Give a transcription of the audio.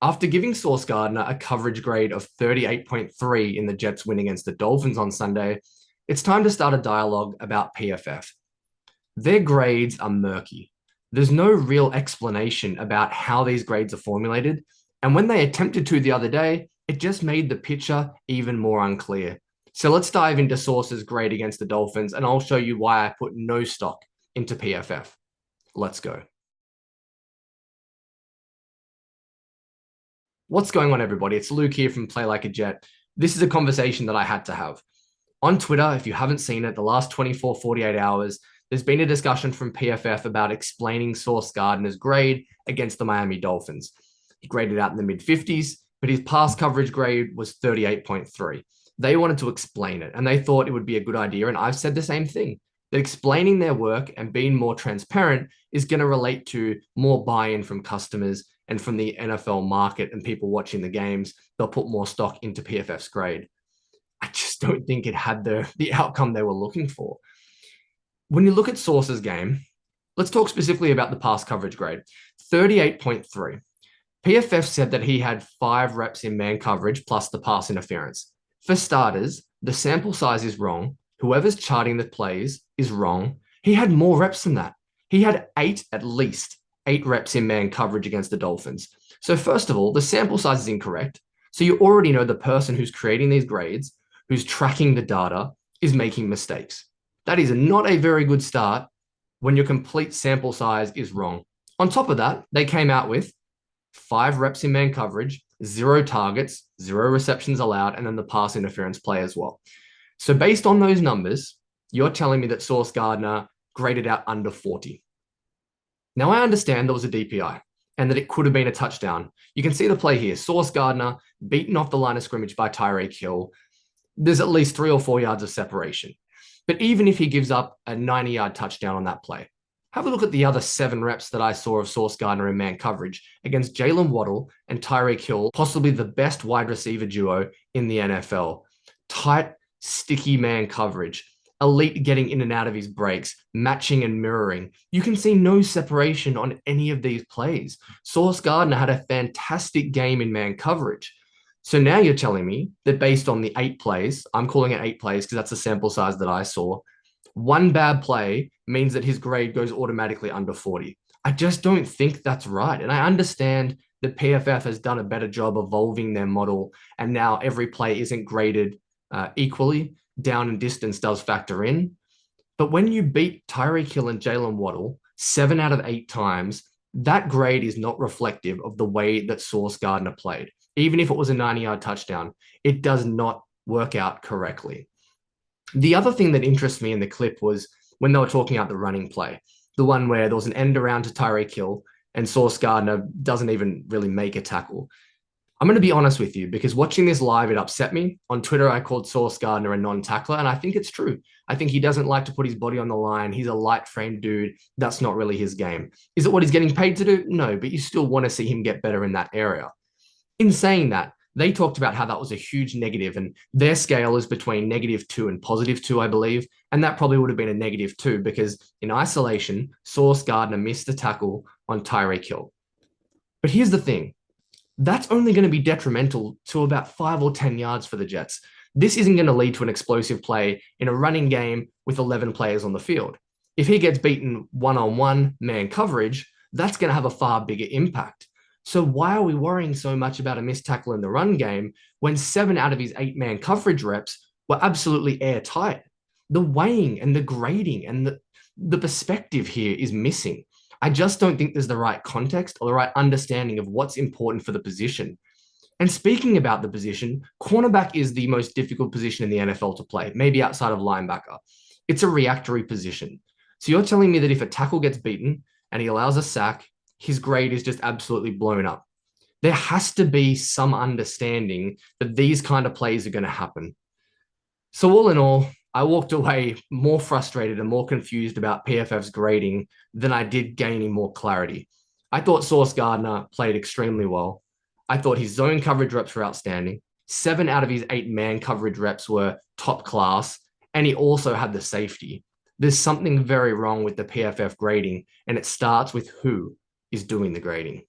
After giving Sauce Gardner a coverage grade of 38.3 in the Jets' win against the Dolphins on Sunday, it's time to start a dialogue about PFF. Their grades are murky. There's no real explanation about how these grades are formulated, and when they attempted to the other day, it just made the picture even more unclear. So let's dive into Sauce's grade against the Dolphins, and I'll show you why I put no stock into PFF. Let's go. What's going on, everybody? It's Luke here from Play Like a Jet. This is a conversation that I had to have. On Twitter, if you haven't seen it, the last 24, 48 hours, there's been a discussion from PFF about explaining Sauce Gardner's grade against the Miami Dolphins. He graded out in the mid 50s, but his pass coverage grade was 38.3. They wanted to explain it, and they thought it would be a good idea. And I've said the same thing, that explaining their work and being more transparent is going to relate to more buy-in from customers and from the NFL market and people watching the games. They'll put more stock into PFF's grade. I just don't think it had the outcome they were looking for. When you look at Sauce's game, let's talk specifically about the pass coverage grade. 38.3. PFF said that he had 5 reps in man coverage plus the pass interference. For starters, the sample size is wrong. Whoever's charting the plays is wrong. He had more reps than that. He had 8, at least 8 reps in man coverage against the Dolphins. So first of all, the sample size is incorrect. So you already know the person who's creating these grades, who's tracking the data, is making mistakes. That is not a very good start when your complete sample size is wrong. On top of that, they came out with 5 reps in man coverage, 0 targets, 0 receptions allowed, and then the pass interference play as well. So based on those numbers, you're telling me that Sauce Gardner graded out under 40. Now, I understand there was a DPI and that it could have been a touchdown. You can see the play here. Sauce Gardner beaten off the line of scrimmage by Tyreek Hill. There's at least 3 or 4 yards of separation. But even if he gives up a 90-yard touchdown on that play, have a look at the other 7 reps that I saw of Sauce Gardner in man coverage against Jalen Waddle and Tyreek Hill, possibly the best wide receiver duo in the NFL. Tight, sticky man coverage, elite getting in and out of his breaks, matching and mirroring. You can see no separation on any of these plays. Sauce Gardner had a fantastic game in man coverage. So now you're telling me that based on the 8 plays, I'm calling it 8 plays because that's the sample size that I saw, one bad play means that his grade goes automatically under 40. I just don't think that's right. And I understand that PFF has done a better job evolving their model, and now every play isn't graded equally. Down and distance does factor in. But when you beat Tyreek Hill and Jalen Waddle 7 out of 8 times, that grade is not reflective of the way that Sauce Gardner played. Even if it was a 90-yard touchdown, it does not work out correctly. The other thing that interests me in the clip was when they were talking about the running play, the one where there was an end around to Tyreek Hill and Sauce Gardner doesn't even really make a tackle. I'm going to be honest with you, because watching this live, it upset me. On Twitter, I called Sauce Gardner a non-tackler, and I think it's true. I think he doesn't like to put his body on the line. He's a light-framed dude. That's not really his game. Is it what he's getting paid to do? No, but you still want to see him get better in that area. In saying that, they talked about how that was a huge negative, and their scale is between -2 and +2, I believe, and that probably would have been a -2 because in isolation, Sauce Gardner missed a tackle on Tyreek Hill. But here's the thing. That's only going to be detrimental to about 5 or 10 yards for the Jets. This isn't going to lead to an explosive play in a running game with 11 players on the field. If he gets beaten one-on-one man coverage, that's going to have a far bigger impact. So why are we worrying so much about a missed tackle in the run game when 7 out of his 8-man coverage reps were absolutely airtight? The weighing and the grading and the perspective here is missing. I just don't think there's the right context or the right understanding of what's important for the position. And speaking about the position, cornerback is the most difficult position in the NFL to play, maybe outside of linebacker. It's a reactory position. So you're telling me that if a tackle gets beaten and he allows a sack, his grade is just absolutely blown up. There has to be some understanding that these kind of plays are going to happen. So all in all, I walked away more frustrated and more confused about PFF's grading than I did gaining more clarity. I thought Sauce Gardner played extremely well. I thought his zone coverage reps were outstanding. 7 out of his 8 man coverage reps were top class, and he also had the safety. There's something very wrong with the PFF grading, and it starts with who is doing the grading.